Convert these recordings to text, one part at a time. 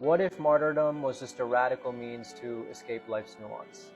What if martyrdom was just a radical means to escape life's nuance?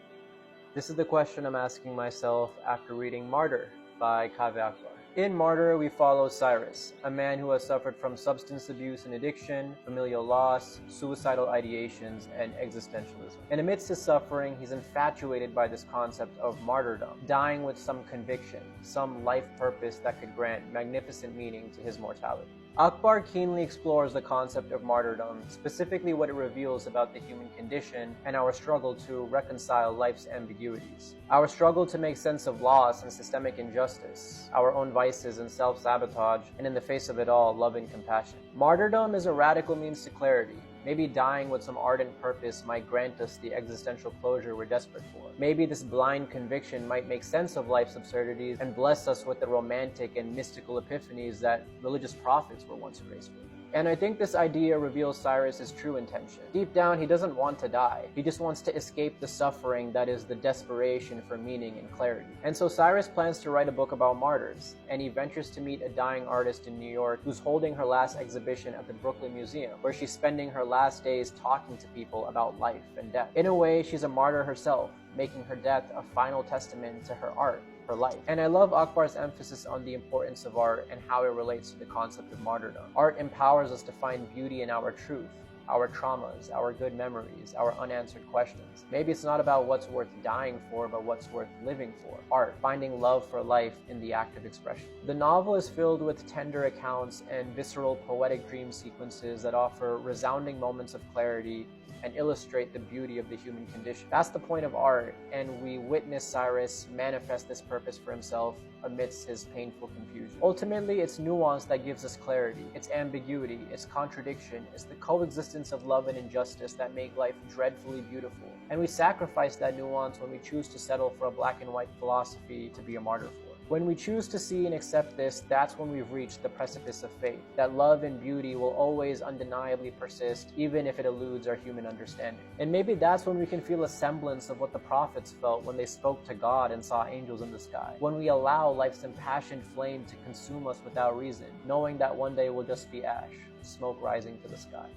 This is the question I'm asking myself after reading Martyr by Kaveh Akbar. In Martyr, we follow Cyrus, a man who has suffered from substance abuse and addiction, familial loss, suicidal ideations, and existentialism. And amidst his suffering, he's infatuated by this concept of martyrdom, dying with some conviction, some life purpose that could grant magnificent meaning to his mortality. Akbar keenly explores the concept of martyrdom, specifically what it reveals about the human condition and our struggle to reconcile life's ambiguities. Our struggle to make sense of loss and systemic injustice, our own vices and self-sabotage, and in the face of it all, love and compassion. Martyrdom is a radical means to clarity. Maybe dying with some ardent purpose might grant us the existential closure we're desperate for. Maybe this blind conviction might make sense of life's absurdities and bless us with the romantic and mystical epiphanies that religious prophets were once graced with. And I think this idea reveals Cyrus's true intention. Deep down, he doesn't want to die. He just wants to escape the suffering that is the desperation for meaning and clarity. And so Cyrus plans to write a book about martyrs, and he ventures to meet a dying artist in New York who's holding her last exhibition at the Brooklyn Museum, where she's spending her last days talking to people about life and death. In a way, she's a martyr herself, making her death a final testament to her art, her life. And I love Akbar's emphasis on the importance of art and how it relates to the concept of martyrdom. Art empowers us to find beauty in our truth, our traumas, our good memories, our unanswered questions. Maybe it's not about what's worth dying for, but what's worth living for. Art, finding love for life in the act of expression. The novel is filled with tender accounts and visceral poetic dream sequences that offer resounding moments of clarity and illustrate the beauty of the human condition. That's the point of art, and we witness Cyrus manifest this purpose for himself amidst his painful confusion. Ultimately, it's nuance that gives us clarity. It's ambiguity, it's contradiction, it's the coexistence of love and injustice that make life dreadfully beautiful. And we sacrifice that nuance when we choose to settle for a black and white philosophy to be a martyr for. When we choose to see and accept this, that's when we've reached the precipice of faith, that love and beauty will always undeniably persist, even if it eludes our human understanding. And maybe that's when we can feel a semblance of what the prophets felt when they spoke to God and saw angels in the sky. When we allow life's impassioned flame to consume us without reason, knowing that one day will just be ash, smoke rising to the sky.